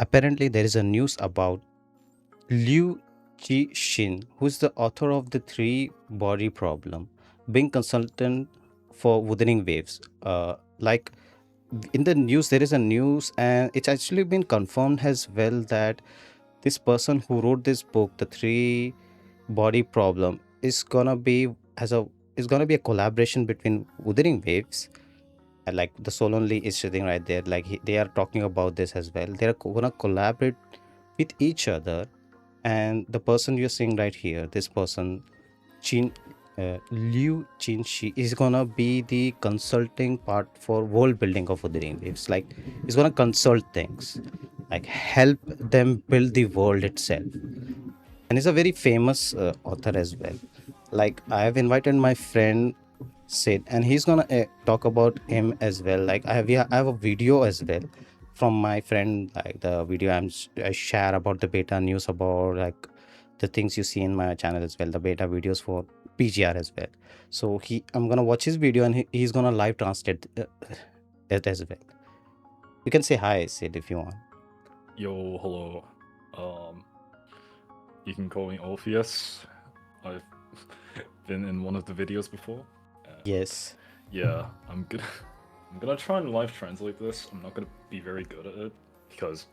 apparently there is a news about Liu Cixin, who is the author of the Three Body Problem, being consultant for Wuthering Waves. Like in the news, there is a news, and it's actually been confirmed as well that this person who wrote this book, The Three Body Problem, is gonna be a collaboration between Wuthering Waves. And like the Solonly is sitting right there, like they are talking about this as well. They're gonna collaborate with each other, and the person you're seeing right here, this person, Chin Liu Qinshi, is gonna be the consulting part for world building of Wuthering Waves. Like he's gonna consult things, like help them build the world itself. And he's a very famous author as well. Like I have invited my friend Sid, and he's gonna talk about him as well. Like I have a video as well from my friend, like the video I share about the beta news, about like the things you see in my channel as well, the beta videos for PGR as well. So I'm gonna watch his video, and he's gonna live translate it as well. You can say hi, Sid, if you want. Yo, hello. You can call me Orpheus. I've been in one of the videos before. Yes. Yeah, I'm gonna try and live translate this. I'm not gonna be very good at it because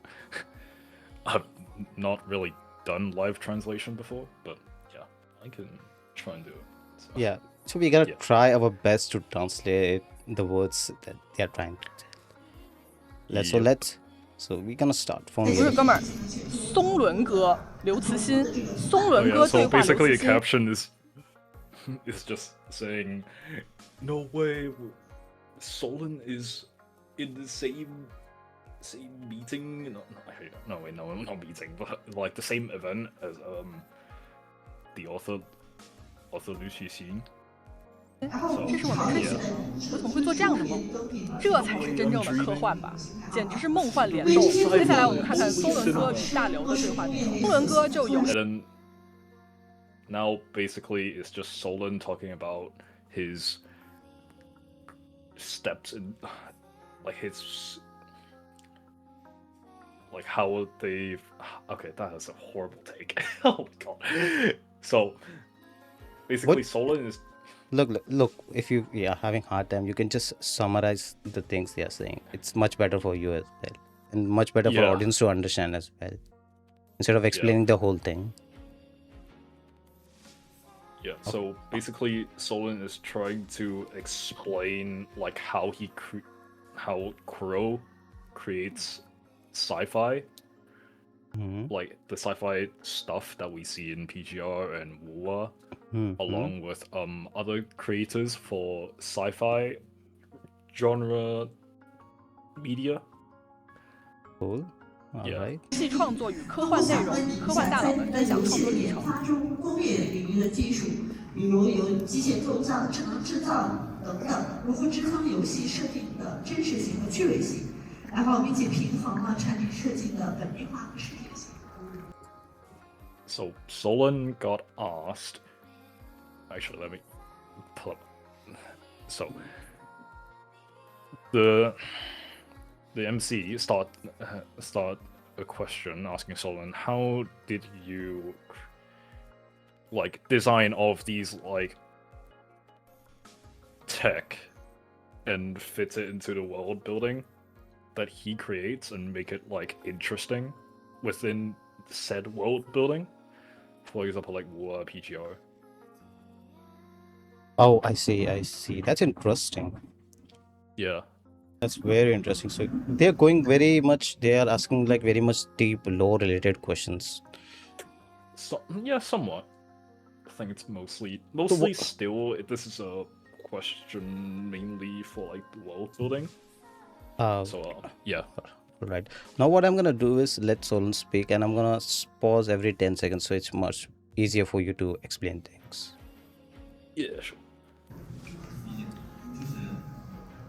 I've not really done live translation before. But yeah, I can try and do it. So, Yeah. So we gotta Yeah. try our best to translate the words that they are trying to tell. Yep. So we're gonna start from 不是 here. 哥们儿，松伦哥刘慈欣，松 Oh 伦 yeah. 哥 So 对话刘 basically, 慈 the 欣。 caption is just saying, "No way, Solon is in the same meeting. No, wait, no, not meeting, but like the same event as the author Liu Qixin." 这是我没睡醒，我怎么会做这样的梦？这才是真正的科幻吧，简直是梦幻联动。接下来我们看看松伦哥与大刘的对话内容。松伦哥就有。 And then now basically it's just Solon talking about his steps in, like his, like how they've. Okay, that is a horrible take. Oh my god. So basically, Solon is. Look, if you are having hard time, you can just summarize the things they are saying. It's much better for you as well, and much better for Yeah. audience to understand as well, instead of explaining the whole thing. Yeah, so basically Solon is trying to explain like how how Kuro creates sci-fi, like the sci-fi stuff that we see in PGR and wuwa, along with other creators for sci-fi genre media. Cool. Yeah. 戏创作与科幻内容，科幻大佬们分享创作历程。研发中工业领域的技术，比如由机械构造、智能制造等等，如何支撑游戏设定的真实性和趣味性，然后并且平衡了产品设计的本地化和视觉性。So Solon got asked. Actually, let me pull up. So the MC start a question asking Solon, how did you like design all of these like tech and fit it into the world building that he creates and make it like interesting within said world building? For example, like War PGR. Oh, I see. That's interesting. Yeah. That's very interesting. So they're going very much. They are asking like very much deep, lore-related questions. So yeah, somewhat. I think it's mostly still. This is a question mainly for like world building. Yeah. Right. Now what I'm gonna do is let Solon speak, and I'm gonna pause every 10 seconds, so it's much easier for you to explain things. Yeah, sure.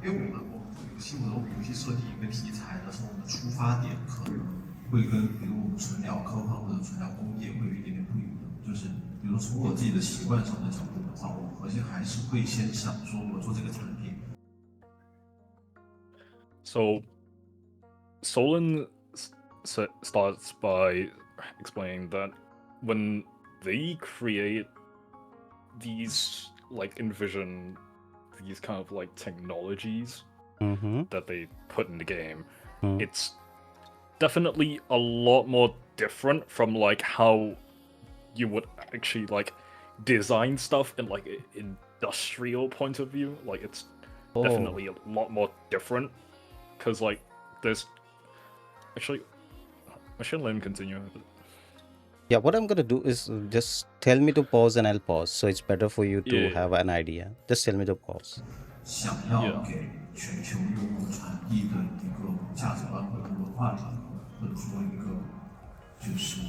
因为我们游戏设计一个题材的时候，我们的出发点可能会跟比如我们纯聊科幻或者纯聊工业会有一点点不一样。就是比如从我自己的习惯上的角度的话，我核心还是会先想说我做这个产品。So Solon starts by explaining that when they create these, like, envision these kind of like technologies Mm-hmm. that they put in the game, Mm. it's definitely a lot more different from like how you would actually like design stuff in like an industrial point of view. Like it's Oh. definitely a lot more different because like there's actually I should let him continue. Yeah, what I'm gonna do is just tell me to pause and I'll pause. So it's better for you to Yeah. have an idea. Just tell me to pause. 想要给全球用户传递的一个价值观或者文化体，或者说就是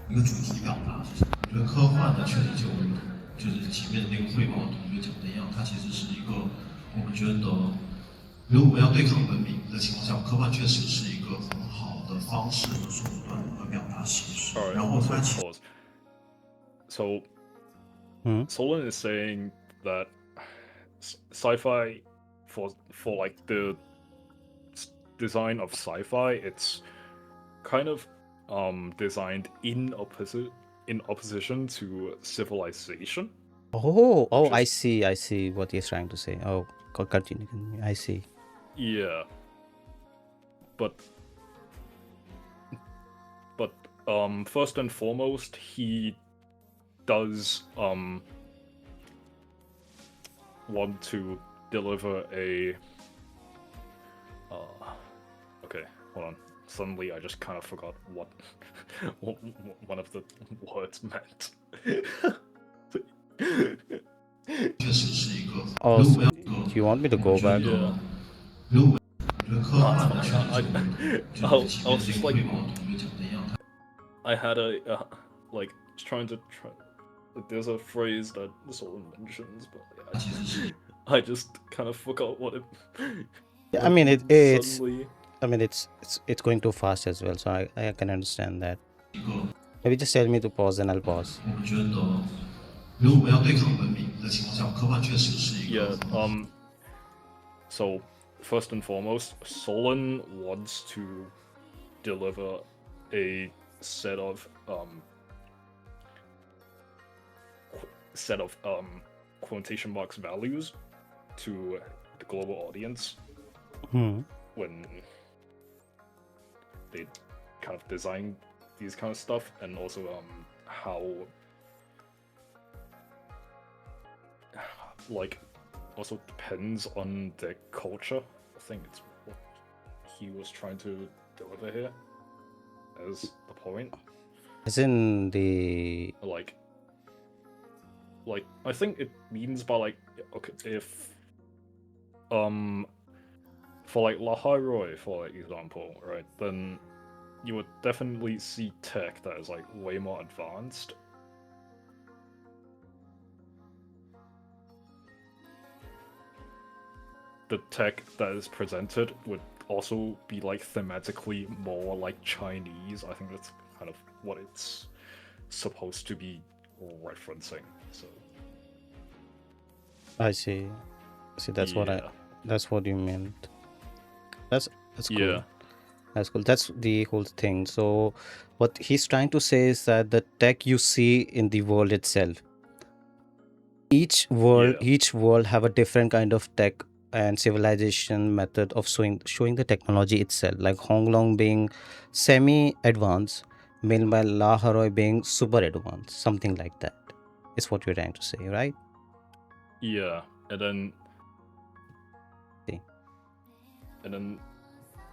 一个主题表达是什么？我觉得科幻呢，确实就是前面的那个汇报同学讲的一样，它其实是一个我们觉得，如果我们要对抗文明的情况下，科幻确实是一个很好的方式和手段和表达形式。然后它其 pause. So Hmm? Solon is saying that sci-fi for like the design of sci-fi, it's kind of designed in opposition to civilization. Oh, I Just- see what he's trying to say. Oh, continue. I see. Yeah. But first and foremost, he does want to deliver a okay, hold on. Suddenly I just kind of forgot what one of the words meant. 确实是一个， Oh, 如果 so 我们要 do you want me to go back? Yeah. 如果我觉得科 No, 幻 it's 呢， fine. 确实 I 前 was 面 just 那 like 个汇报同学讲的一样， I had a like trying to there's a phrase that Solon mentions, but 它其实是 I just kind of forgot what it. Yeah, I mean it's suddenly. I mean it's going too fast as well, so I can understand that. 一个 Maybe just tell me to pause and I'll pause. 我们觉得，如果我们要对抗文明的情况下，科幻确实是一 Yeah. 个 So first and foremost, Solon wants to deliver a set of quotation marks values to the global audience Hmm. when they kind of design these kind of stuff, and also how like also depends on their culture. I think it's what he was trying to deliver here as the point. As in the Like I think it means by like, okay, if for like Lahairoi, for example, right, then you would definitely see tech that is like way more advanced. The tech that is presented would also be like thematically more like Chinese. I think that's kind of what it's supposed to be referencing. So I see. See, that's what you meant. That's cool. Yeah. That's cool. That's the whole thing. So what he's trying to say is that the tech you see in the world itself, each world have a different kind of tech and civilization method of showing the technology itself, like Honglong being semi advanced, meanwhile La Haroi being super advanced, something like that is what you're trying to say, right? Yeah, and then See.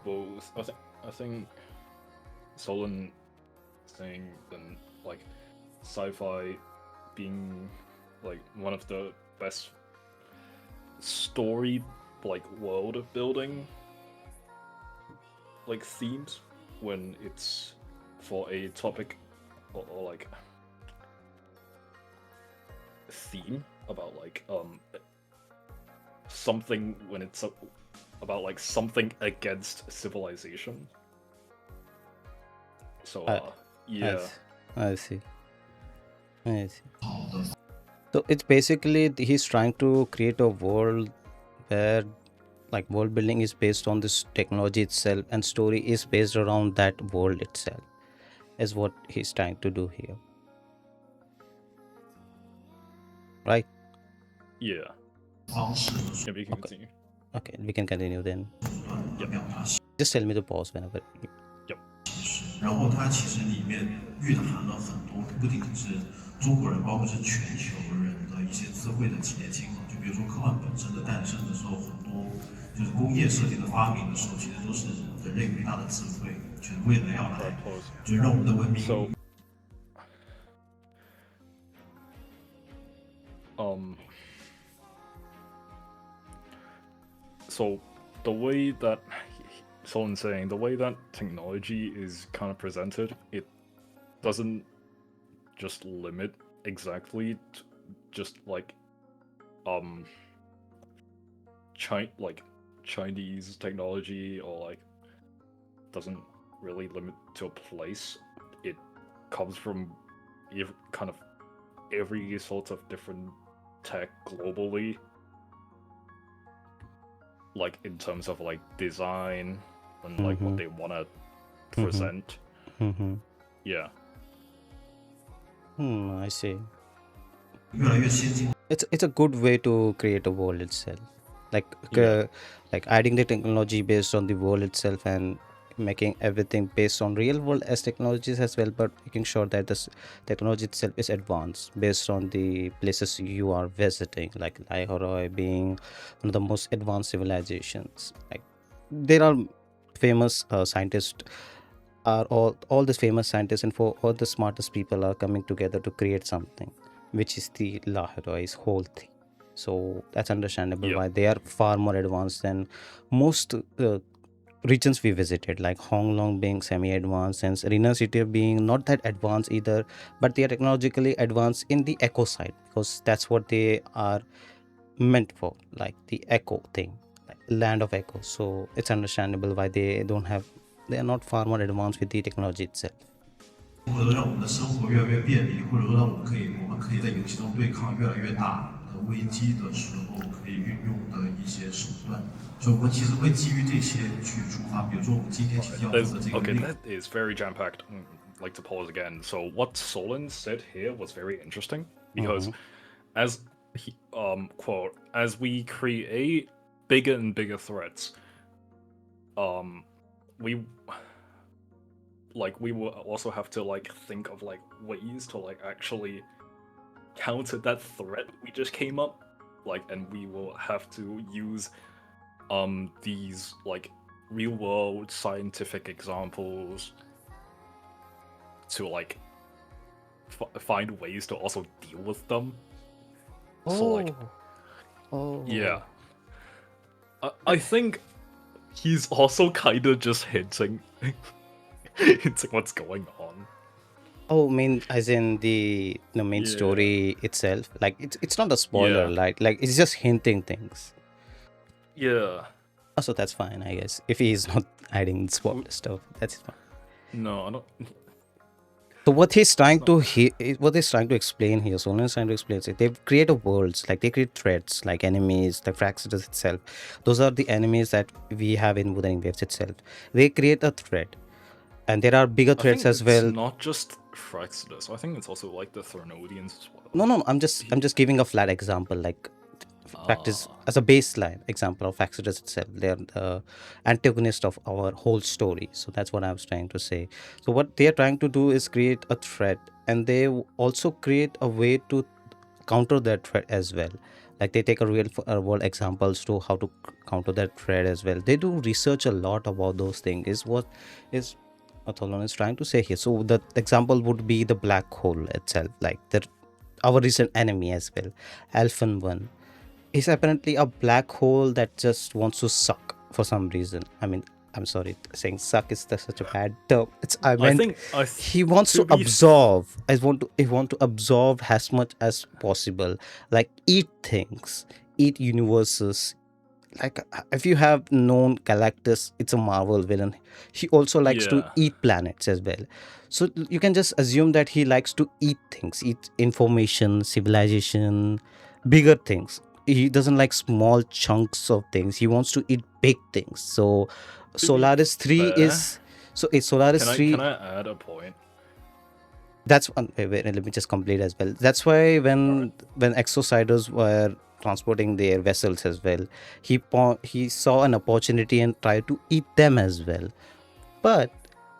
Both. I think Solon saying then like sci-fi being like one of the best story like world building like themes when it's for a topic or like theme about like something when it's about like something against civilization. So yeah. I see. So it's basically he's trying to create a world where like world building is based on this technology itself, and story is based around that world itself, is what he's trying to do here, right? Yeah. 方式和 Yeah, we can Okay. continue. Okay, we can continue then. 手段来表达 Just tell me to pause whenever 其实，然后它其实里面蕴含了很多，不仅仅是中国人，包括是全球人的一些智慧的几年经就比如说科幻本身的诞生的时候，很多就是工业设计的发明的时候，其实都是人类伟大的智慧，全为了要来，就是让我们的文明。So, so the way that someone's saying, the way that technology is kind of presented, it doesn't just limit exactly to just like Chinese technology, or like doesn't really limit to a place. It comes from kind of every sort of different tech globally, like in terms of like design and like what they want to present. Yeah. I see. 越来越先进。 It's a good way to create a world itself, like Yeah. like adding the technology based on the world itself and making everything based on real world as technologies as well, but making sure that this technology itself is advanced based on the places you are visiting, like Lahore being one of the most advanced civilizations. Like there are famous scientists, are all the famous scientists and for all the smartest people are coming together to create something, which is the Laharoi's whole thing. So that's understandable Yep. why they are far more advanced than most regions we visited, like Hong Long being semi-advanced and Serena City being not that advanced either, but they are technologically advanced in the echo side because that's what they are meant for, like the echo thing, like land of echo. So it's understandable why they are not far more advanced with the technology itself. 或者让我们的生活越来越便利，或者说让我们可以在游戏中对抗越来越大的危机的时候，可以运用的一些手段。所以我们其实会基于这些去出发。比如说我们今天其实要做的这个 Okay, 内容 that is very jam-packed. Like to pause again. So what Solon said here was very interesting because as he quote, as we create bigger and bigger threats, we will also have to like think of like ways to like actually counter that threat we just came up, like, and we will have to use these like real world scientific examples to like find ways to also deal with them. So like, yeah, I think he's also kind of just hinting into what's going on. Oh, mean as in the main Yeah. story itself. Like it's not a spoiler, Yeah. like it's just hinting things. Yeah. So that's fine, I guess. If he is not adding spoiler stuff, that's fine. No, I don't. So what he's trying to explain here, Solon is trying to explain it. They create a worlds, like they create threats, like enemies, like Fraxidus itself. Those are the enemies that we have in Wuthering Waves itself. They create a threat, and there are bigger I threats think as well. It's not just Fraxidus. I think it's also like the Thronodians as well. No, I'm just giving a flat example, like practice as a baseline example of Fraxidus itself. They are the antagonist of our whole story. So that's what I was trying to say. So what they are trying to do is create a threat, and they also create a way to counter that threat as well. Like they take a real world examples to how to counter that threat as well. They do research a lot about those things. Is what is Atholon is trying to say here. So the example would be the black hole itself, like our recent enemy as well, Alphan One is apparently a black hole that just wants to suck for some reason. I mean, I'm sorry, saying suck is such a bad term. He wants to absorb. He want to absorb as much as possible, like eat things, eat universes. Like if you have known Galactus, it's a Marvel villain. He also likes to eat planets as well. So you can just assume that he likes to eat things, eat information, civilization, bigger things. he doesn't like small chunks of things. He wants to eat big things. So To be Solaris 3 fair, is so a Solaris can 3. I add a point? That's one. Wait, let me just complete as well. That's why Alright. when Exosiders were transporting their vessels as well, he saw an opportunity and tried to eat them as well. But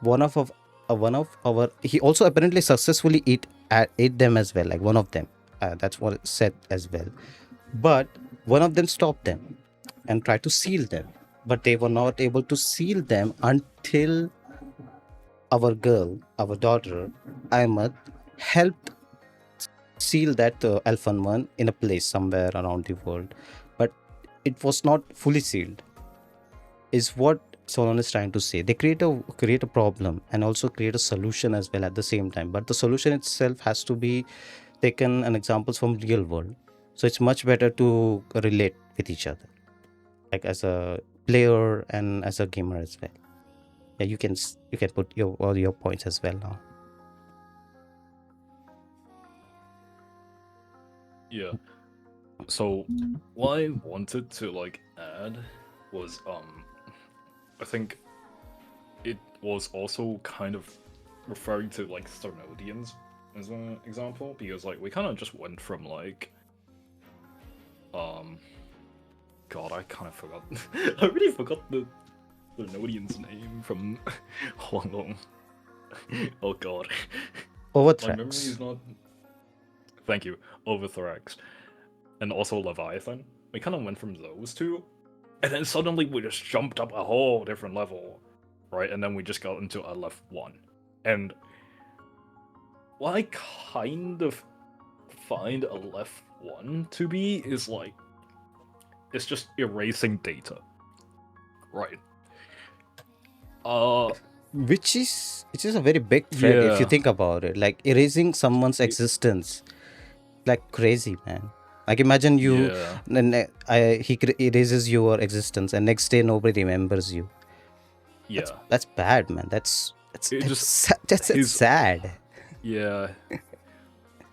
one of our he also apparently successfully ate them as well. Like one of them, that's what it said as well. But one of them stopped them and tried to seal them, but they were not able to seal them until our girl, our daughter, Ahmed, helped seal that elfin one in a place somewhere around the world. But it was not fully sealed, is what Solon is trying to say. They create a problem and also create a solution as well at the same time. But the solution itself has to be taken an examples from real world. So it's much better to relate with each other, like as a player and as a gamer as well. Yeah, you can put your all your points as well now. Yeah. So what I wanted to like add was I think it was also kind of referring to like Sternodians as an example, because like we kind of just went from like God, I kind of forgot. I really forgot the Sternodian's name from Huang Long. Oh God. My memory is Overthrax. not. Thank you. Overthrax. And also Leviathan. We kind of went from those two, and then suddenly we just jumped up a whole different level, right? And then we just got into a left one. And what I kind of find a left one to be is like, it's just erasing data, right? Which is a very big threat if you Yeah, think about it. Like erasing someone's it- existence, like crazy, man. Like imagine you, yeah. erases your existence, and next day nobody remembers you. Yeah. That's bad, man. It just That's his sad. yeah,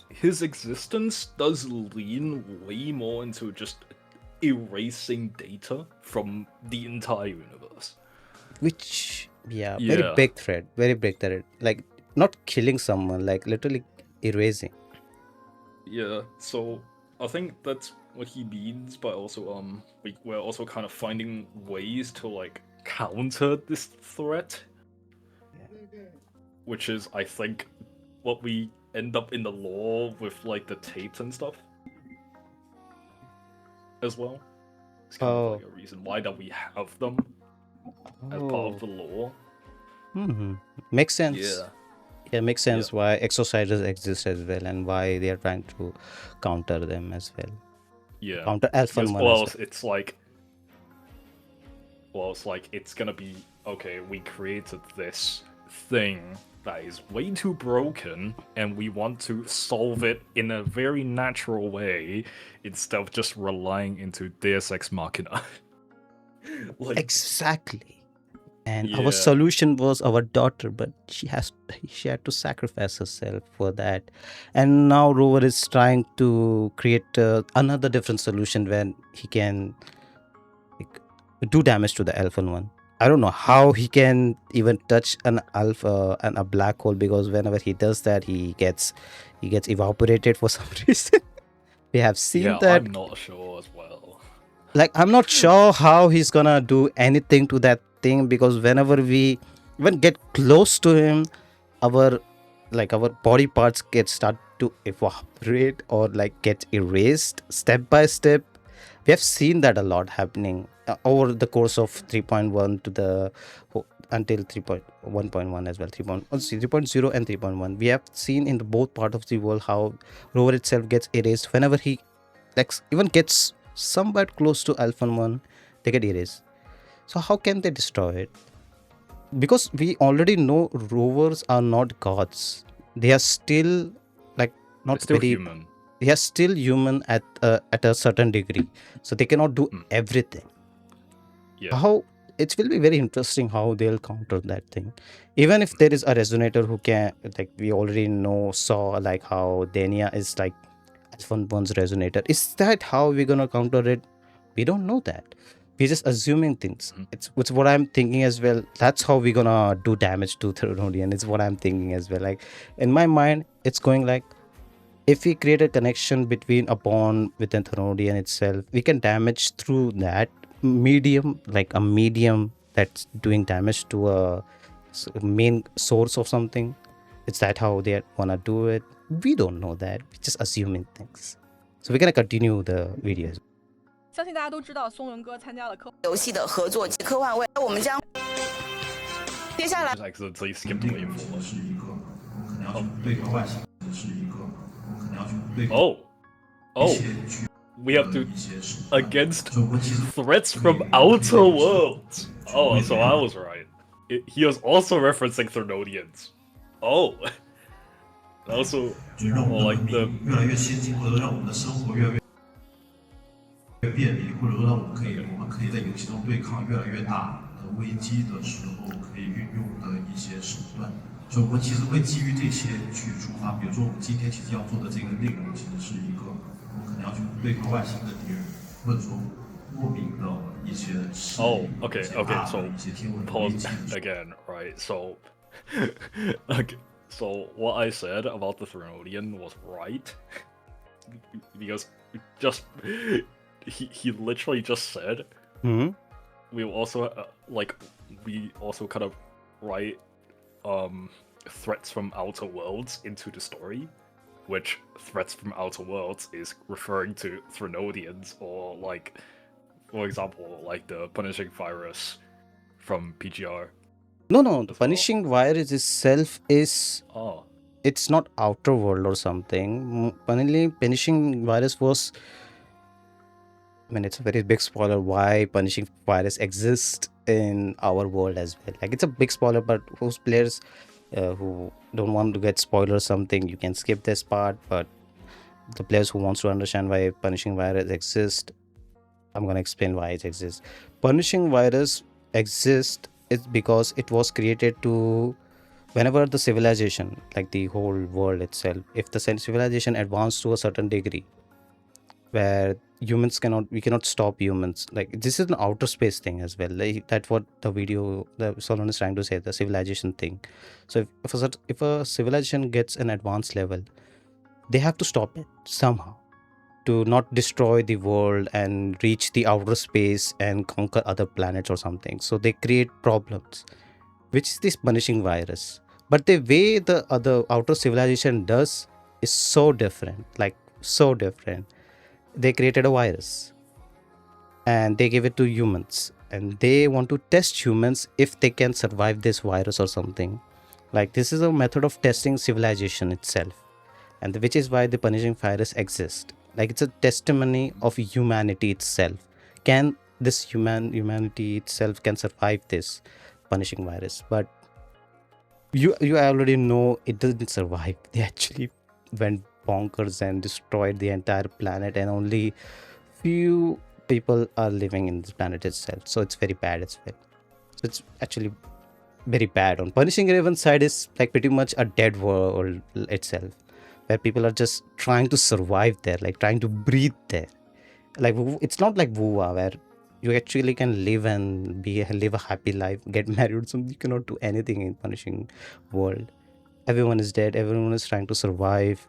his existence does lean way more into just erasing data from the entire universe. Which, yeah, Yeah, very big threat. Like not killing someone, like literally erasing. yeah. So I think that's what he means, but also we're also kind of finding ways to like counter this threat, which is I think what we end up in the lore with like the tapes and stuff as well. It's kind of Oh, like a reason why that we have them as part of oh, the lore. makes sense. Yeah, Yeah, makes yeah, sense why exociders exist as well and why they are trying to counter them as well. yeah. Counter Because Elfin one as well. it's like it's gonna be okay. We created this thing that is way too broken, and we want to solve it in a very natural way instead of just relying into Deus Ex Machina. Like, Exactly. And our yeah, solution was our daughter, but she had to sacrifice herself for that. And now Rover is trying to create another different solution where he can like, do damage to the elfin one. I don't know how he can even touch an alpha and a black hole, because whenever he does that, he gets evaporated for some reason. We have seen yeah. that. I'm not sure as well. Like I'm not sure how he's gonna do anything to that thing, because whenever we even get close to him, our our body parts get start to evaporate or like get erased step by step. We have seen that a lot happening over the course of 3.1 to the until 3.1.1 as well. 3.0 and 3.1, we have seen in the both part of the world how rover itself gets erased whenever he like even gets somewhat close to alpha 1. They get erased. So how can they destroy it? Because we already know rovers are not gods. They are still like They're not still very, human. they are still human at a certain degree, so they cannot do Mm, everything. yeah, How it will be very interesting how they'll counter that thing. Even if there is a resonator who can, like we already know, saw like how Dania is like iPhone 1's resonator. Is that how we're gonna counter it? We don't know that. We're just assuming things. It's what I'm thinking as well. That's how we're gonna do damage to Therodian. It's what I'm thinking as well. Like in my mind, it's going like, if we create a connection between a bond within Therodian itself, we can damage through that medium, like a medium that's doing damage to a main source of something. Is that how they wanna do it? We don't know that. We're just assuming things. So we're gonna continue the videos. 相信大家都知道，松伦哥参加了游戏的合作及科幻未来，我们将接下来 Just accidentally skipped wave 是一个，我们可能要去对抗外星人是一个，我们可能要去对抗 Oh, we have to against threats from outer worlds. Oh, so I was right. He was also referencing Therodians. Oh, also 就让我 well, 们 like 的 the 文明越来越先进，或者让我们的生活越来越便利，或者说让我们可以在游戏中对抗越来越大的危机的时候，可以运用的一些手段。所以我们其实会基于这些去出发。比如说，我们今天其实要做的这个内容，其实是一个我们可能要去对抗外星的敌人，或者说莫名的一些 Oh, okay, so 一些天文 pause again, right? So, okay, so what I said about the Therodian was right because just he literally just said we also we also kind of write threats from outer worlds into the story, which threats from outer worlds is referring to Therodians, or like, for example, like the punishing virus from PGR. No, the punishing virus itself is, Oh, it's not outer world or something. Punishing virus was, I mean, it's a very big spoiler why punishing virus exists in our world as well. Like it's a big spoiler, but whose players who don't want to get spoiled or something, you can skip this part. But the players who wants to understand why punishing virus exists, I'm gonna explain why it exists. Punishing virus exists is because it was created to, whenever the civilization, like the whole world itself, if the civilization advanced to a certain degree where we cannot stop humans, like this is an outer space thing as well, like that's what the Solon is trying to say, the civilization thing. So if a civilization gets an advanced level, they have to stop it somehow to not destroy the world and reach the outer space and conquer other planets or something. So they create problems, which is this punishing virus. But the way the other outer civilization does is so different, like so different. They created a virus and they gave it to humans, and they want to test humans if they can survive this virus or something. Like this is a method of testing civilization itself, and which is why the punishing virus exists. Like it's a testimony of humanity itself. Can this humanity itself can survive this punishing virus? But you already know it doesn't survive. They actually went bonkers and destroyed the entire planet, and only few people are living in this planet itself. So it's very bad as well. So it's actually very bad. On punishing Raven's side is like pretty much a dead world itself, where people are just trying to survive there, like trying to breathe there. Like it's not like wuwa, where you actually can live and live a happy life, get married. So you cannot do anything in punishing world. Everyone is dead. Everyone is trying to survive.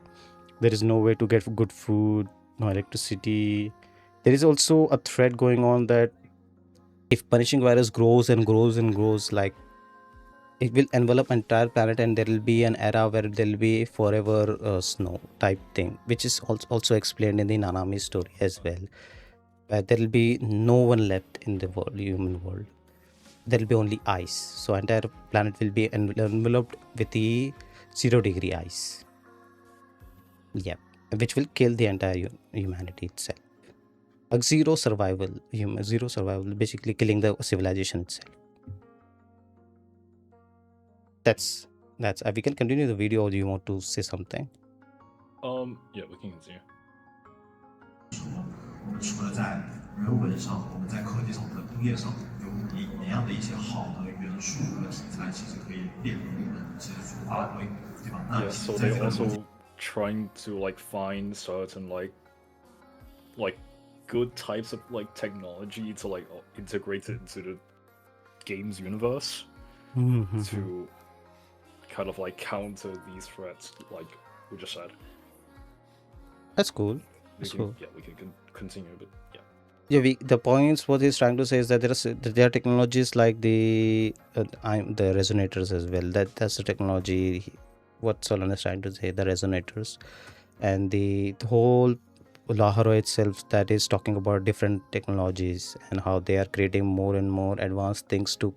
There is no way to get good food, no electricity. There is also a threat going on that if punishing virus grows and grows and grows, like it will envelop entire planet, and there will be an era where there will be forever snow type thing, which is also explained in the Nanami story as well, where there will be no one left in the world, human world. There will be only ice. So entire planet will be enveloped with the 0-degree ice. Yeah, which will kill the entire humanity itself. A zero survival, basically killing the civilization itself. That's we can continue the video, or do you want to say something? Yeah, we can continue. 我们除了在人文上，我们在科技上，我们的工业上有哪样的一些好的元素和题材，其实可以变成我们其实出发的对吧？那 Yeah, so they also trying to like find certain like good types of like technology to like integrate it into the game's universe to kind of like counter these threats, like we just said. That's cool. We That's can, cool. yeah, we can continue, but yeah. Yeah, the points what he's trying to say is that there are technologies like the resonators as well. That's the technology. What Solon is trying to say, the resonators, and the whole Laharo itself that is talking about different technologies and how they are creating more and more advanced things to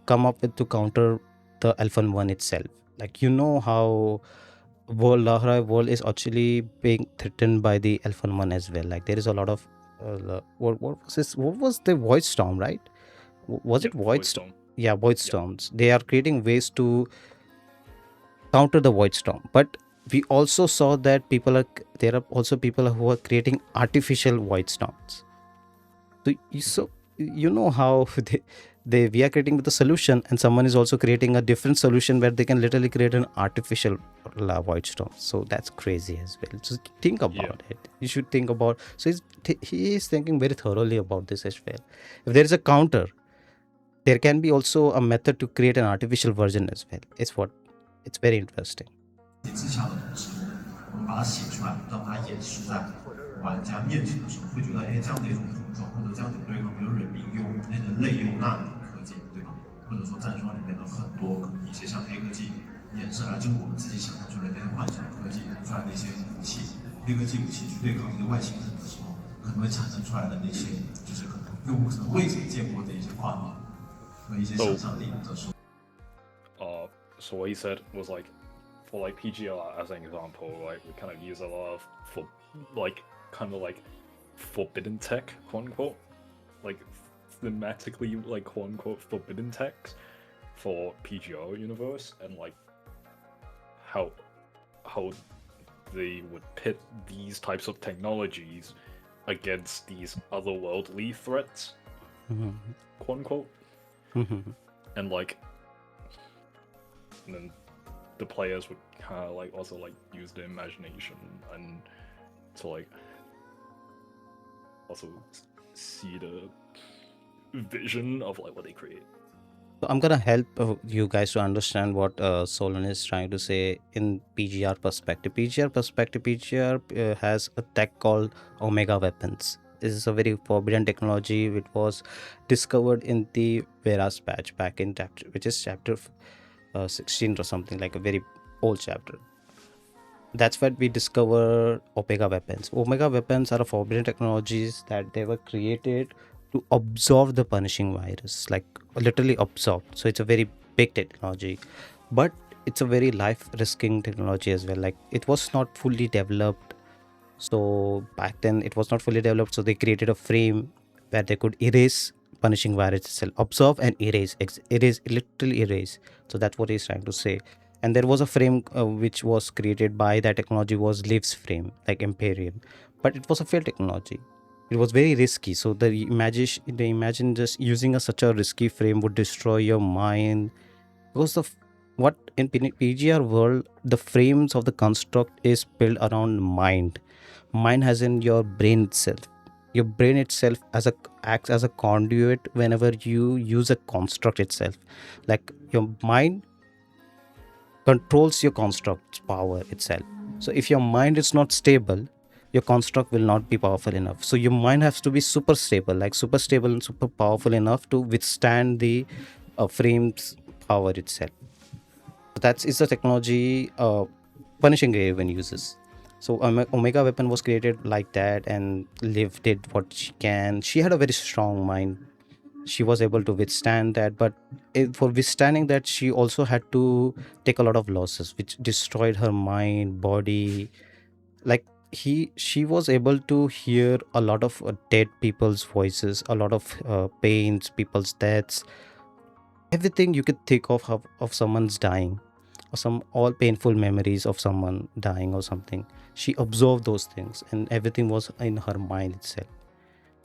come up with to counter the Alphan One itself. Like how world is actually being threatened by the Alphan One as well. Like there is a lot of what was this? What was the void storm, right? Was it Yep, void Void storm? Storm. Yeah, void Yeah. storms. They are creating ways to counter the void storm, but we also saw that there are also people who are creating artificial void storms. So you know how we are creating with a solution, and someone is also creating a different solution where they can literally create an artificial void storm. So that's crazy as well. Just think about it. You should think about. So he is thinking very thoroughly about this as well. If there is a counter, there can be also a method to create an artificial version as well. It's very interesting. 之下的同时，我们把它写出来，让它演示在玩家面前的时候，会觉得，哎，这样的一种碰撞或者这样的对抗，比如人类用纳米科技，对吧？或者说战双里面的很多可能一些像黑科技衍生来，就是我们自己想象出来那些幻想科技出来的一些武器，黑科技武器去对抗一个外星人的时候，可能会产生出来的那些，就是可能用户可能未曾见过的一些画面和一些想象力的时候。So what he said was like, for like PGR as an example, like we kind of use a lot of forbidden tech, quote unquote, like thematically like quote unquote forbidden tech for PGR universe, and like how they would pit these types of technologies against these otherworldly threats, quote unquote, and like. And then the players would kind of like also like use their imagination and to like also see the vision of like what they create. So I'm gonna help you guys to understand what Solon is trying to say in PGR perspective. PGR has a tech called Omega Weapons. This is a very forbidden technology which was discovered in the Veras patch back in chapter 16 or something, like a very old chapter. That's where we discover Omega Weapons. Omega Weapons are forbidden technologies that they were created to absorb the punishing virus, like literally absorb. So it's a very big technology, but it's a very life-risking technology as well. Like it was not fully developed. So back then it was not fully developed. So they created a frame where they could erase punishing virus itself, absorb and erase, literally erase. So that's what he's trying to say. And there was a frame which was created by that technology was Liv's frame, like Imperium, but it was a failed technology. It was very risky. So they imagine just using such a risky frame would destroy your mind, because of what in PGR world the frames of the construct is built around mind. Mind has in your brain itself. Your brain itself acts as a conduit whenever you use a construct itself. Like your mind controls your construct's power itself. So if your mind is not stable, your construct will not be powerful enough. So your mind has to be super stable and super powerful enough to withstand the frame's power itself. So that is the technology Punishing Raven uses. So Omega Weapon was created like that, and Liv did what she can. She had a very strong mind. She was able to withstand that, but for withstanding that, she also had to take a lot of losses, which destroyed her mind, body. Like she was able to hear a lot of dead people's voices, a lot of pains, people's deaths, everything you could think of someone's dying, or some all painful memories of someone dying or something. She absorbed those things, and everything was in her mind itself.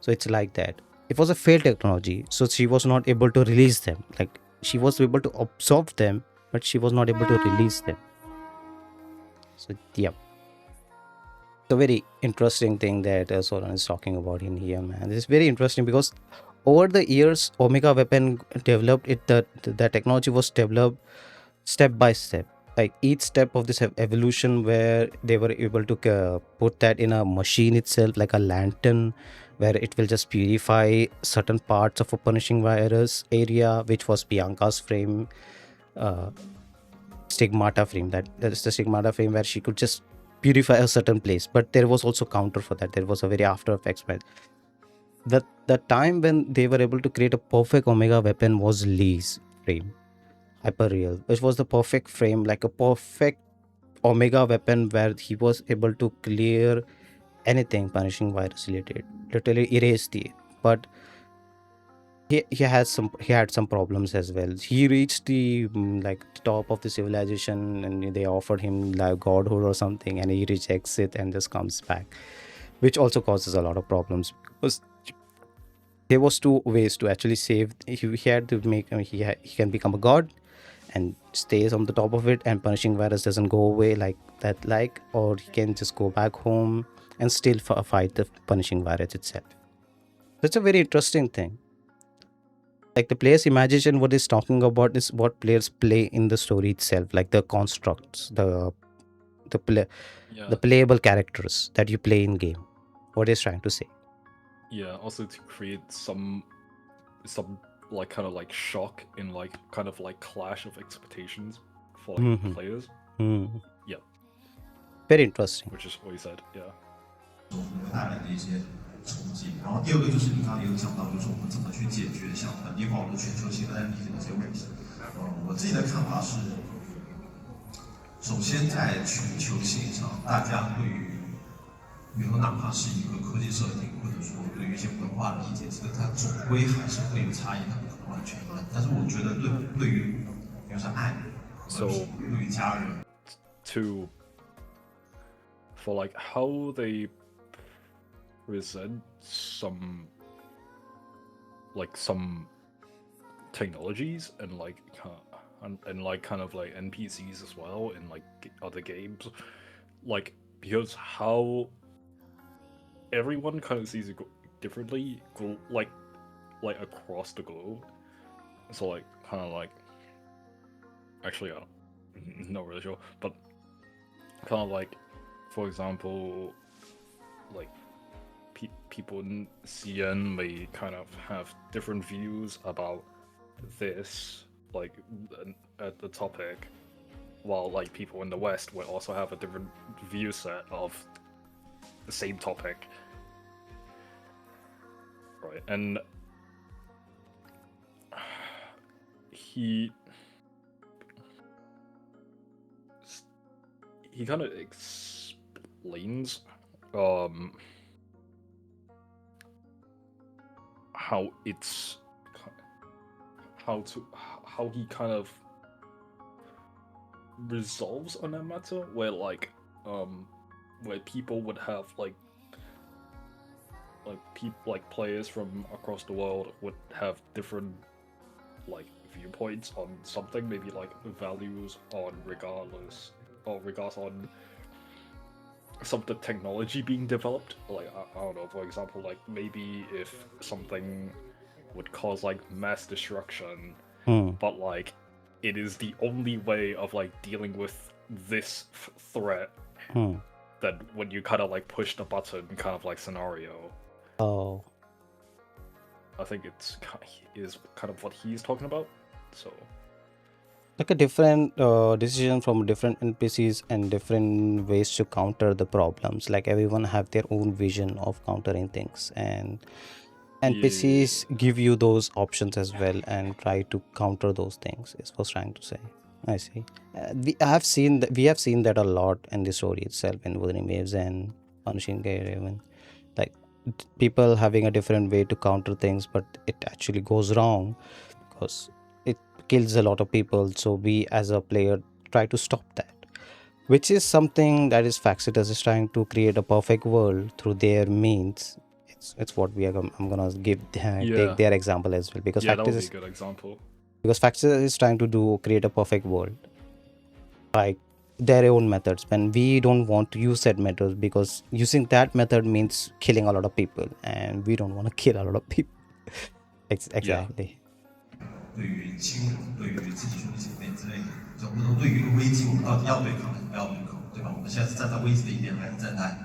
So it's like that. It was a failed technology, so she was not able to release them. Like she was able to absorb them, but she was not able to release them. So yeah, a very interesting thing that Solon is talking about in here, man. This is very interesting because over the years, Omega weapon developed it. The technology was developed step by step. Like each step of this evolution, where they were able to put that in a machine itself, like a lantern, where it will just purify certain parts of a punishing virus area, which was Bianca's frame. Uh, Stigmata frame, that is the Stigmata frame where she could just purify a certain place, but there was also counter for that. There was a very after effects, but the time when they were able to create a perfect Omega weapon was Lee's frame, Hyperreal, which was the perfect frame, like a perfect Omega weapon where he was able to clear anything punishing virus related, literally erase the. But he had some problems as well. He reached the like top of the civilization, and they offered him like godhood or something, and he rejects it and just comes back, which also causes a lot of problems because there was two ways to actually save. He had to make he can become a god and stays on the top of it, and punishing virus doesn't go away like that, like, or he can just go back home and still fight the punishing virus itself. That's a very interesting thing. Like the player's imagination, what is talking about is what players play in the story itself, like the constructs, the play, Yeah. the playable characters that you play in game. What is trying to say? Yeah, also to create some like kind of like shock in like kind of like clash of expectations for like Mhm. players, Hmm. Yeah. Very interesting. which is what you said. Yeah. 带来的一些冲击。然后第二个就是你刚刚也有讲到，就是我们怎么去解决像本地化或者全球性的 NPC 的一些问题。我自己的看法是，首先在全球性上，大家对于，比如说哪怕是一个科技设定，或者说对于一些文化理解，这个它总归还是会有差异，它不可能完全一样。但是我觉得对于，比如说爱， So 对于家人， to for like how they present some technologies and like and like kind of like NPCs as well in like other games, like because how everyone kind of sees it differently, like across the globe. So like kind of like actually I'm not really sure, but kind of like, for example, like people in CN may kind of have different views about this, like at the topic, while like people in the West will also have a different view set of the same topic, right? And he kind of explains how it's how he kind of resolves on that matter, where like where people would have like players from across the world would have different like viewpoints on something, maybe like values on regards on some of the technology being developed. Like I don't know, for example, like maybe if something would cause like mass destruction, but like it is the only way of like dealing with this threat, that when you kind of like push the button kind of like scenario. Oh, I think is kind of what he's talking about. So like a different decision from different NPCs and different ways to counter the problems. Like everyone have their own vision of countering things, and NPCs give you those options as well and try to counter those things. Is what trying to say. I see. We have seen that. We have seen that a lot in the story itself in Wuthering Waves and Punishing Raven. Like people having a different way to counter things, but it actually goes wrong because it kills a lot of people. So we as a player try to stop that, which is something that is Faxitas is trying to create a perfect world through their means. It's what we are. I'm gonna take their example as well, because that would be Faxitas a good example. is trying to create a perfect world by their own methods when we don't want to use that method, because using that method means killing a lot of people, and we don't want to kill a lot of people. Exactly. 对于亲人、对于自己兄弟姐妹之类的，就或者说对于一个危机，我们到底要对抗还是不要对抗，对吧？我们现在是站在危机的一边，还是站在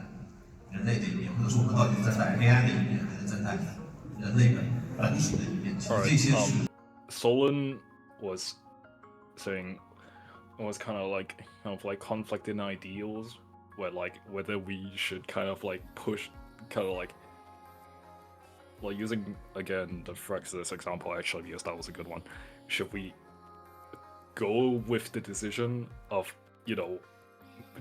人类的一边，或者说我们到底是站在 AI 的一边，还是站在人类本体的一边？其实这些是。Solon was saying was kind of like conflicting ideals, where like whether we should kind of like push, kind of like using again the Frexis example actually, because that was a good one. Should we go with the decision of, you know,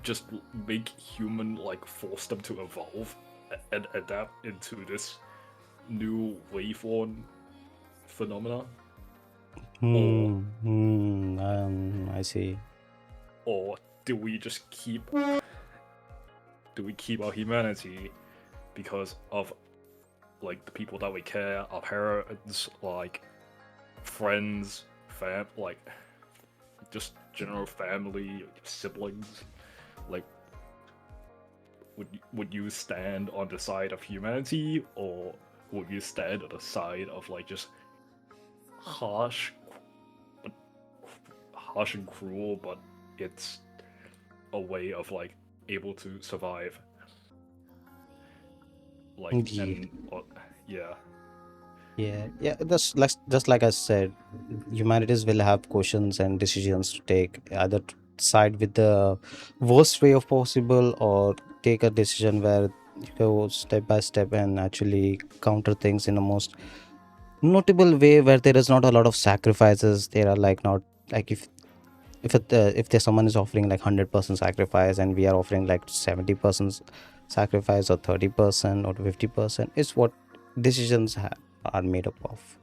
just make human, like force them to evolve and adapt into this new waveform phenomena? I see. Or do we just keep our humanity because of like the people that we care, our parents, like friends, like just general family, siblings? Like, would you stand on the side of humanity, or would you stand on the side of like just harsh and cruel, but it's a way of like able to survive? Like, yeah. Just like I said, humanities will have questions and decisions to take, either side with the worst way of possible, or take a decision where you go step by step and actually counter things in a most notable way, where there is not a lot of sacrifices. There are like not like if there's someone is offering like 100% sacrifice, and we are offering like 70% sacrifice, or 30% or 50%, is what decisions are made up of,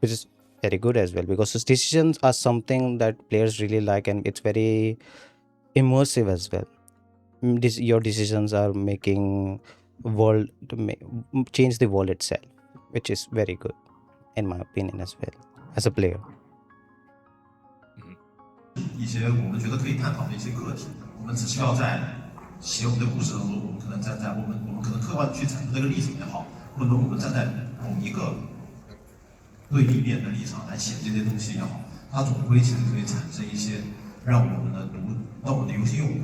which is very good as well, because those decisions are something that players really like, and it's very immersive as well. Your decisions are making world to change the world itself, which is very good in my opinion as well as a player. 一些我们觉得可以探讨的一些课题，我们只需要在写我们的故事当中，我们可能站在我们可能客观的去阐述这个立场也好，或者我们站在某一个对立面的立场来写这些东西也好，它总归其实可以产生一些让我们的游戏用户，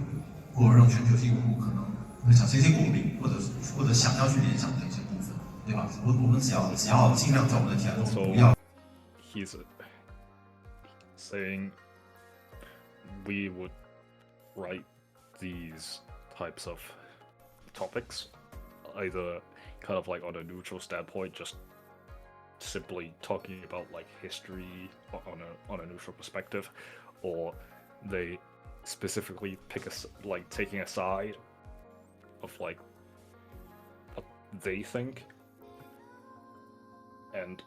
或者让全球性用户可能会产生一些共鸣，或者想要去联想的一些部分，对吧？我们只要尽量在我们的提案中不要。He's saying we would write these types of topics either kind of like on a neutral standpoint, just simply talking about like history on a neutral perspective, or they specifically pick like taking a side of like what they think, and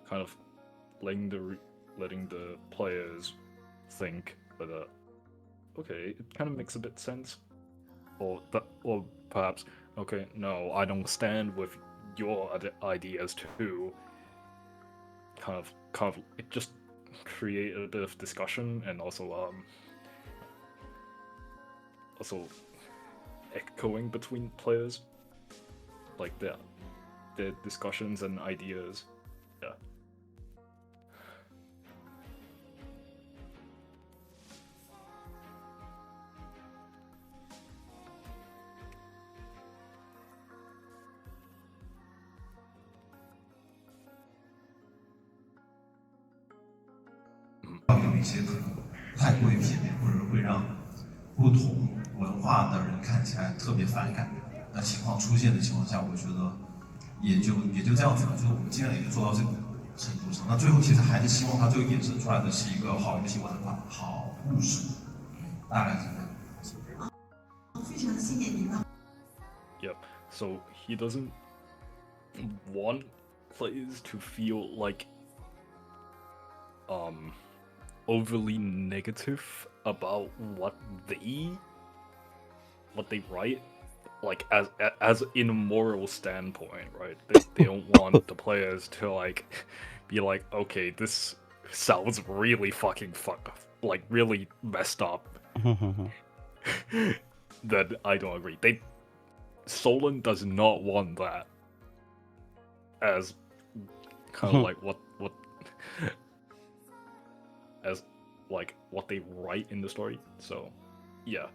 kind of letting the players think whether, okay, it kind of makes a bit sense, or perhaps, okay, no, I don't stand with your ideas too. Kind of it just create a bit of discussion, and also echoing between players, like their discussions and ideas. Yeah.有一些可能太过于片面，或者会让不同文化的人看起来特别反感。那情况出现的情况下，我觉得也就这样子了，就是我们尽量也就做到这个程度上。那最后其实还是希望它最后衍生出来的是一个好游戏文化、好故事，大概是这样。非常谢谢你们。Yep. So he doesn't want players to feel like overly negative about what they write, like as in a moral standpoint, right? They don't want the players to like be like, okay, this sounds really fucking like really messed up, then I don't agree. Solon does not want that as kind of like what as like what they write in the story. So yeah.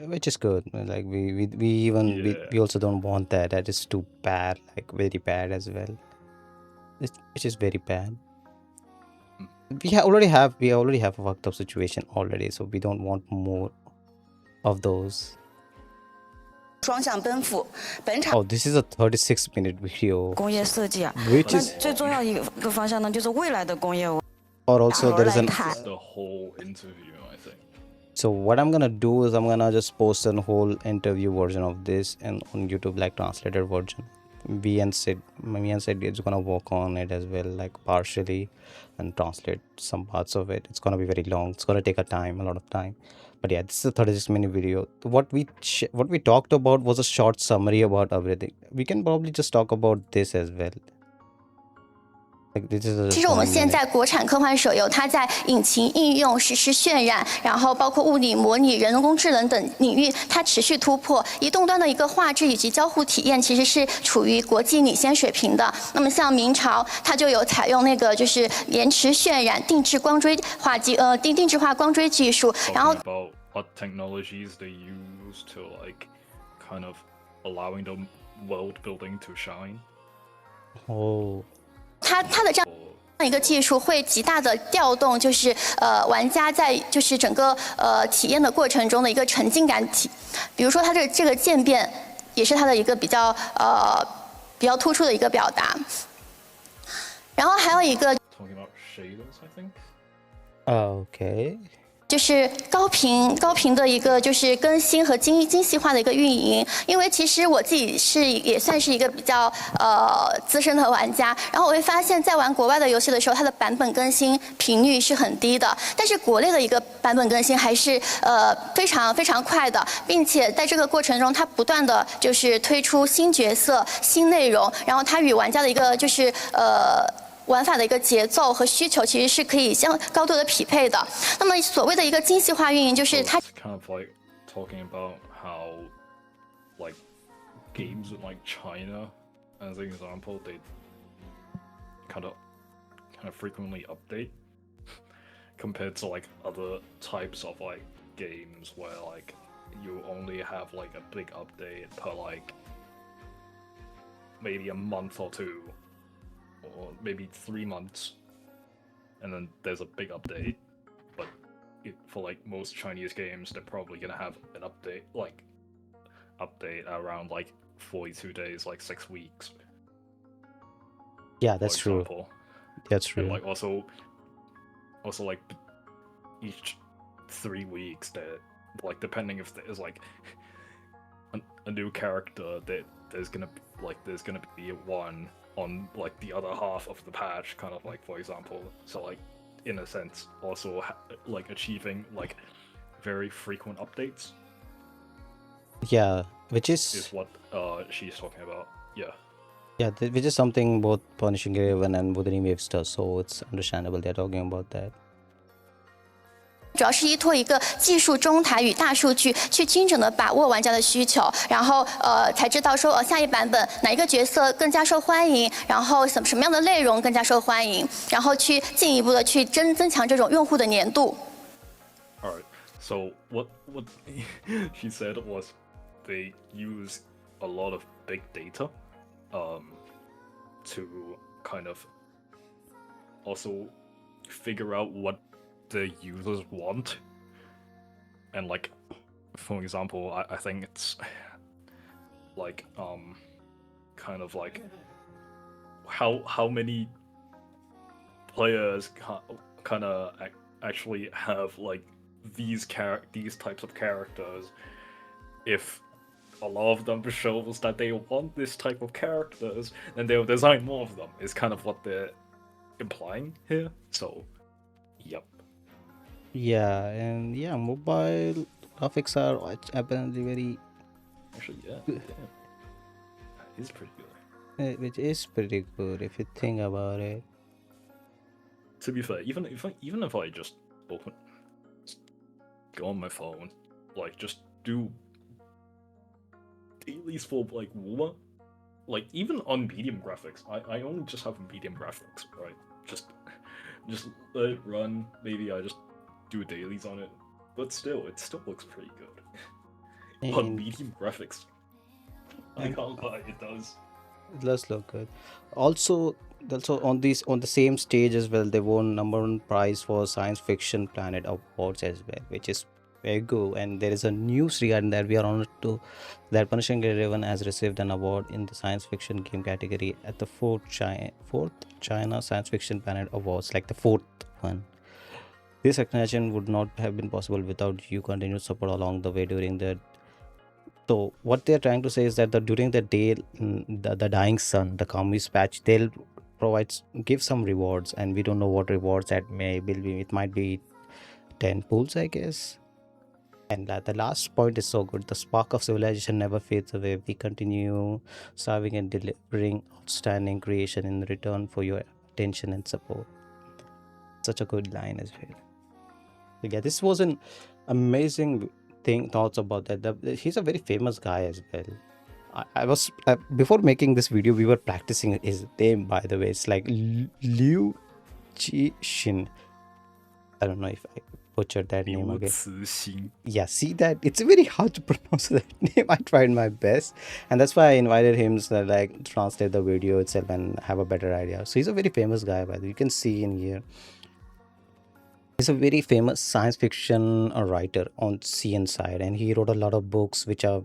Which is good. Like we even Yeah. we also don't want that. That is too bad, like very bad as well. Which is very bad. Already have a fucked up situation already, so we don't want more of those. 双向奔赴。本场 Oh, this is a 36-minute video, 工业设计啊， which 那 is 最重要一个方向呢，就是未来的工业。 or also there is an. It's the whole interview, I think. So what I'm gonna do is I'm gonna just post a whole interview version of this and on YouTube, like translated version. Me and Sid is gonna work on it as well, like partially, and translate some parts of it. It's gonna be very long. It's gonna take a lot of time. But yeah, this is a 36-minute video. What we talked about was a short summary about everything. We can probably just talk about this as well. Like this is 其实我们现在国产科幻手游，它在引擎应用、实时渲染，然后包括物理模拟、人工智能等领域，它持续突破。移动端的一个画质以及交互体验，其实是处于国际领先水平的。那么像明朝，它就有采用那个就是延迟渲染、定制光追定制化光追技术，然后。 About what technologies they use to like kind of allowing the world building to shine. Oh. 它的这样一个技术会极大的调动，就是玩家在就是整个体验的过程中的一个沉浸感比如说它这个渐变，也是它的一个比较突出的一个表达。然后还有一个。 Talking about shaders, I think. Okay. 就是高频的一个就是更新和精细化的一个运营，因为其实我自己也算是一个比较资深的玩家，然后我会发现，在玩国外的游戏的时候，它的版本更新频率是很低的，但是国内的一个版本更新还是非常非常快的，并且在这个过程中，它不断的就是推出新角色、新内容，然后它与玩家的一个就是玩法的一个节奏和需求其实是可以高度的匹配的。那么所谓的一个精细化运营，就是它。 Kind of like talking about how like games in like China, as an example, they kind of frequently update compared to like other types of like games where like you only have like a big update per like maybe a month or two. Or maybe 3 months, and then there's a big update. But for like most Chinese games, they're probably gonna have an update around like 42 days, like 6 weeks. Yeah, that's true. That's true. And like also like each 3 weeks, that like depending if there's like a new character, that there's gonna be one on like the other half of the patch, kind of like, for example. So like in a sense also like achieving like very frequent updates. Yeah, which is what she's talking about. Yeah. Yeah, which is something both Punishing Raven and Wuthering Waves does, so it's understandable they're talking about that. 主要是依托一个技术中台与大数据，去精准的把握玩家的需求，然后才知道说下一版本哪一个角色更加受欢迎，然后什么样的内容更加受欢迎，然后去进一步的去增强这种用户的粘度。Alright, so what she said was they use a lot of big data to kind of also figure out what the users want, and like for example, I think it's like kind of like how many players kind of actually have like these types of characters. If a lot of them shows that they want this type of characters, then they'll design more of them. Is kind of what they're implying here. So, yep. Yeah, and yeah, mobile graphics are apparently very. Actually, yeah, damn. That is pretty good. Which is pretty good if you think about it. To be fair, even if I just open, just go on my phone, like just do dailies for like wuwa. Like even on medium graphics, I only just have medium graphics, right? Just let it run. Maybe I just do dailies on it, but still, it still looks pretty good on And medium graphics. I can't lie, it does. it does look good. Also, on the same stage as well, they won number one prize for Science Fiction Planet Awards as well, which is very good. And there is a news regarding that. We are honored to that Punishing Raven has received an award in the science fiction game category at the fourth China Science Fiction Planet Awards, like the fourth one. This recognition would not have been possible without you continued support along the way during the. So what they're trying to say is that during the day, the dying sun, the communist patch, they'll give some rewards, and we don't know what rewards that may be. It might be 10 pools, I guess. And the last point is so good. The spark of civilization never fades away. We continue serving and delivering outstanding creation in return for your attention and support. Such a good line as well. So yeah, this was an amazing thoughts about that. He's a very famous guy as well. I was before making this video, we were practicing his name, by the way. It's like Liu Cixin. I don't know if I butchered that name again. Cixin. Yeah, see that it's very hard to pronounce that name. I tried my best, and that's why I invited him to like translate the video itself and have a better idea. So he's a very famous guy, by the way. You can see in here. He's a very famous science fiction writer on CN side, and he wrote a lot of books which are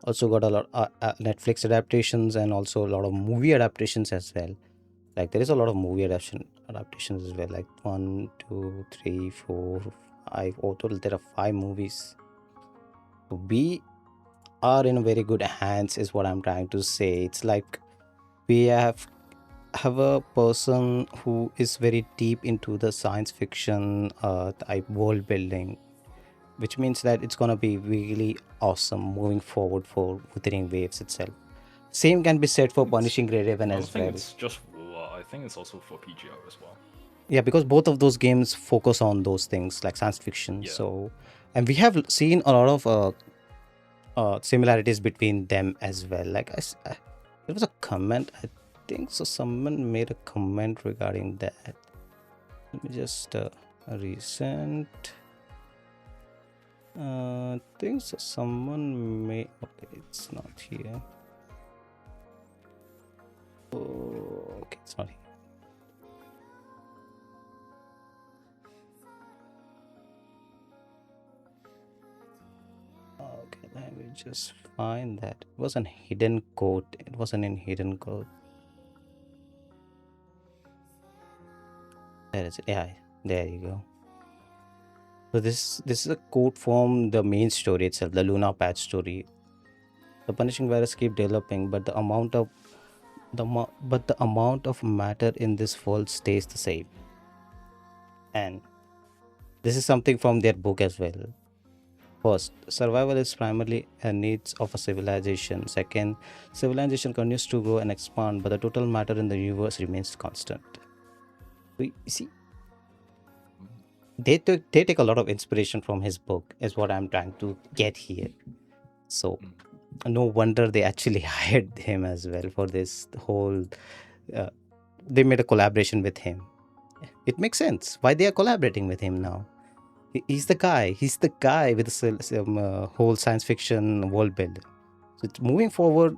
also got a lot Netflix adaptations and also a lot of movie adaptations as well. Like there is a lot of movie adaptations as well, like 1, 2, 3, 4, 5. Total there are 5 movies. We are in very good hands is what I'm trying to say. It's like we have a person who is very deep into the science fiction type world building, which means that it's gonna be really awesome moving forward for Wuthering Waves itself. Same can be said for Punishing Raven I as don't think well. it's just wuwa. I think it's also for PGO as well. Yeah, because both of those games focus on those things like science fiction. Yeah. So, and we have seen a lot of similarities between them as well. Like there was a comment, I think so. Someone made a comment regarding that. Let me just recent. I think so. Someone may. Okay, it's not here. Oh, okay, it's not here. Okay, let me just find that. It was a hidden code. It wasn't in hidden code. There is it. Yeah, there you go. So this is a quote from the main story itself, the Luna patch story. The punishing virus keep developing, but the amount of matter in this world stays the same. And this is something from their book as well. First, survival is primarily a needs of a civilization. Second, civilization continues to grow and expand, but the total matter in the universe remains constant. We see, they take a lot of inspiration from his book, is what I'm trying to get here. So, no wonder they actually hired him as well for this whole. They made a collaboration with him. It makes sense why they are collaborating with him now. He's the guy. He's the guy with some whole science fiction world build. So moving forward,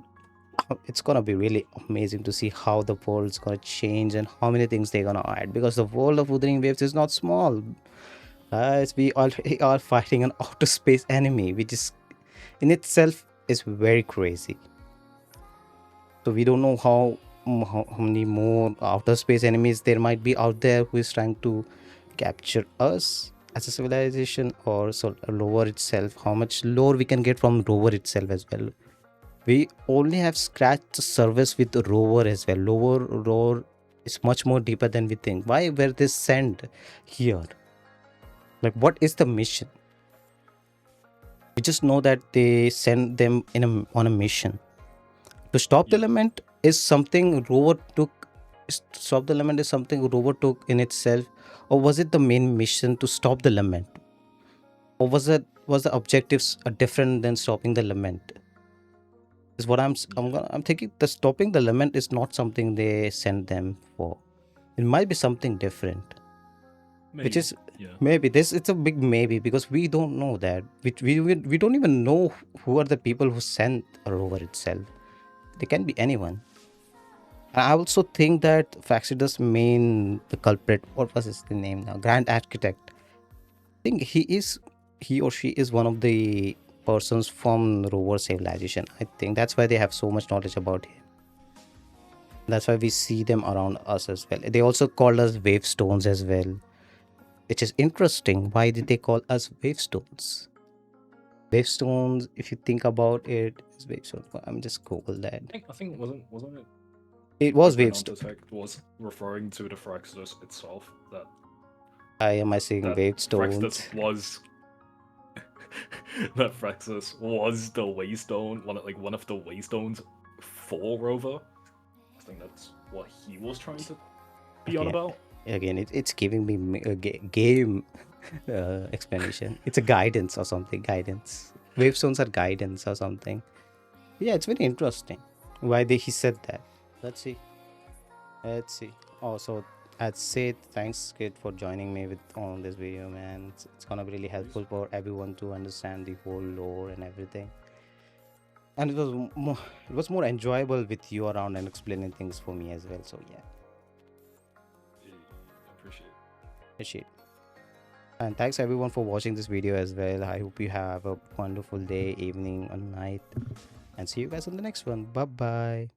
it's gonna be really amazing to see how the world's gonna change and how many things they're gonna add. Because the world of Wuthering Waves is not small. Guys, we already are fighting an outer space enemy, which is in itself is very crazy. So we don't know how many more outer space enemies there might be out there who is trying to capture us as a civilization, or so rover itself, how much lore we can get from rover itself as well. We only have scratched the surface with the rover as well. Rover is much more deeper than we think. Why were they sent here? Like, what is the mission? We just know that they send them on a mission to stop the element. Is something rover took stop the lament is something rover took in itself, or was it the main mission to stop the lament, or was the objectives different than stopping the lament? Is what I'm thinking. The stopping the lament is not something they sent them for. It might be something different. Maybe. Which is Yeah. maybe this. It's a big maybe because we don't know that. We don't even know who are the people who sent a rover itself. They can be anyone. And I also think that Faxidus main the culprit. What was his name now? Grand Architect. I think he or she is one of the persons from rover civilization. I think that's why they have so much knowledge about him. That's why we see them around us as well. They also called us wave stones as well, which is interesting. Why did they call us wave stones? Wave stones, if you think about it, is wave stones. I'm just Google that. I think wasn't it? It was the wave Renault stones. effect was referring to the Fraxus itself. That Am I saying wave stones? Fraxus was that Fraxus was the waystone, one of the waystones for Rover. I think that's what he was trying to be on Okay. about. Again, it's giving me a game explanation. It's a guidance or something. Guidance. Wave stones are guidance or something. Yeah, it's very interesting. Why he said that. Let's see. Also, I'd say thanks, kid, for joining me on this video, man. It's gonna be really helpful for everyone to understand the whole lore and everything. And it was more enjoyable with you around and explaining things for me as well. So yeah, appreciate. And thanks everyone for watching this video as well. I hope you have a wonderful day, evening, or night, and see you guys on the next one. Bye bye.